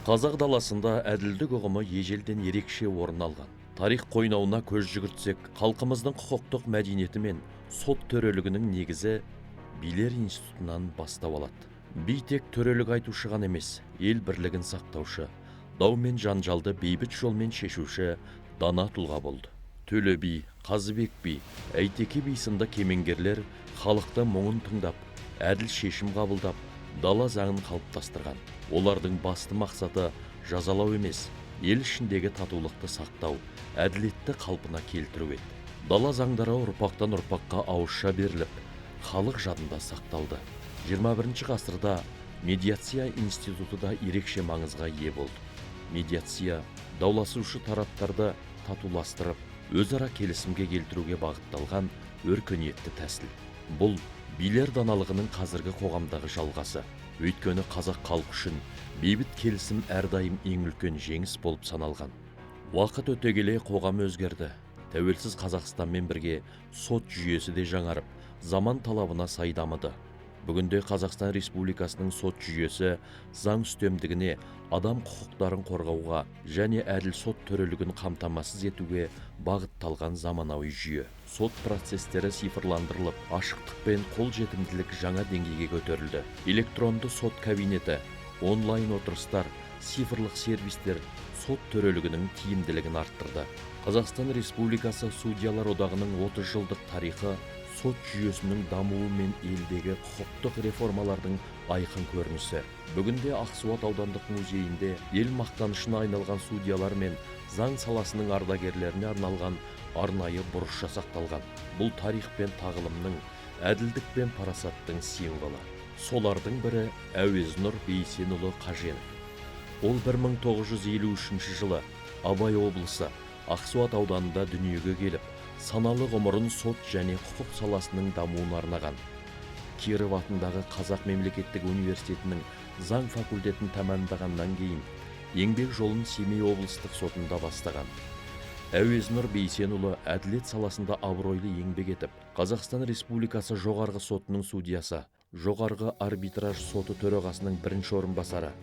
Қазақ даласында әділдік ұғымы ежелден ерекше орын алған. Тарих қойнауына көз жүгіртсек, халқымыздың құқықтық мәдениеті мен сот төрелігінің негізі билер институтынан бастау алады. Би тек төрелік айтушы ғана емес, ел бірлігін сақтаушы, дау мен жанжалды бейбіт жолмен шешуші дана тұлға болды. Төле би, Қазыбек би, Әйтеке би сынды кемеңгерлер халықты мұңын тыңдап, әділ шешім қабылдап, дала заңын қалыптастырған. Олардың басты мақсаты жазалау емес, ел ішіндегі татулықты сақтау, әділетті қалпына келтіру еді. Дала заңдары ұрпақтан ұрпаққа ауызша беріліп, халық жадында сақталды. 21 ғасырда медиация институты да ерекше маңызға ие болды. Медиация дауласушы тараптарды татуластырып, өзара келісімге келтіруге бағытталған өркениетті тәсіл. Бұл билер даналығының қазіргі қоғамдағы жалғасы. Өйткені қазақ халқы үшін бейбіт келісім әрдайым ең үлкен жеңіс болып саналған. Уақыт өте келе қоғам өзгерді. Тәуелсіз Қазақстанмен бірге сот жүйесі де жаңарып, заман талабына сай дамыды. Бүгінде Қазақстан Республикасының сот жүйесі заң үстемдігіне, адам құқықтарын қорғауға және әділ сот төрелігін қамтамасыз етуге бағытталған заманауи жүйе. Сот процестері цифрландырылып, ашықтық пен қолжетімділік жаңа деңгейге көтерілді. Электронды сот кабинеті, онлайн отырыстар, цифрлық сервистер сот төрелігінің тиімділігін арттырды. Қазақстан Республикасы Судьялар одағының 30 жылдық тарихы сот жүйесінің дамуы мен елдегі құқықтық реформалардың айқын көрінісі. Бүгінде Ақсуат аудандық музейінде ел мақтанышына айналған судьялар мен заң саласының ардагерлеріне арналған арнайы бұрыш жасақталған. Бұл тарих пен тағылымның, әділдік пен парасаттың символы. Солардың бірі Әуезнұр Бейсенұлы Қаженов. Ол 1953 жылы Абай облысы Ақсуат ауданында дүниеге келіп, саналы ғұмырын сот және құқық саласының дамуына арнаған. Киров атындағы Қазақ мемлекеттік университетінің заң факультетін тәмамдағаннан кейін еңбек жолын Семей облыстық сотында бастаған. Әуезнұр Бейсенұлы әділет саласында абыройлы еңбек етіп, Қазақстан Республикасы жоғарғы сотының судьясы, жоғарғы арбитраж соты төрағасының бірінші орынбасары,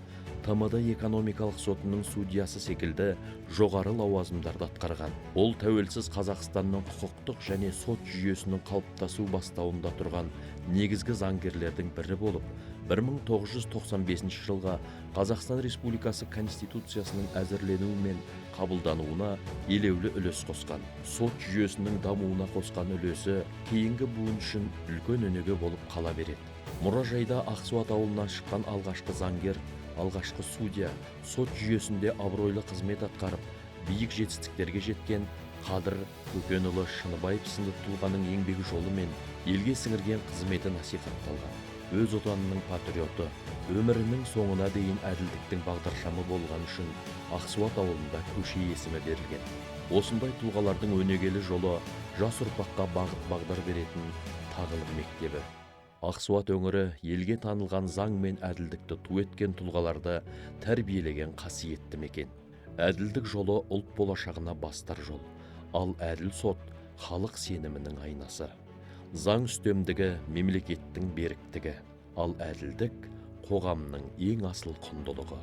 ТМД экономикалық сотының судьясы секілді жоғары лауазымдарды атқарған. Ол тәуелсіз Қазақстанның құқықтық және сот жүйесінің қалыптасу бастауында тұрған негізгі заңгерлердің бірі болып, 1995 жылға Қазақстан Республикасы Конституциясының әзірленуі мен қабылдануына елеулі үлес қосқан. Сот жүйесінің дамуына қосқан үлесі кейінгі буын үшін үлкен өнеге болып қала береді. Мұражайда Ақсуат ауылынан шыққан алғашқы заңгер, алғашқы судья, сот жүйесінде абыройлы қызмет атқарып, биік жетістіктерге жеткен Қадыр Көкенұлы Шыныбаев сынды тұлғаның еңбек жолы мен елге сіңірген қызметі насихатталған. Өз отанының патриоты, өмірінің соңына дейін әділдіктің бағдаршамы болған үшін Ақсуат ауылында көше есімі берілген. Осындай тұлғалардың өнегелі жолы жас ұрпаққа бағыт-бағдар беретін тағылым мектебі. Ақсуат өңірі елге танылған заң мен әділдікті ту еткен тұлғаларды тәрбиелеген қасиетті мекен. Әділдік жолы ұлт болашағына бастар жол, ал әділ сот халық сенімінің айнасы. Заң үстемдігі мемлекеттің беріктігі, ал әділдік қоғамның ең асыл құндылығы.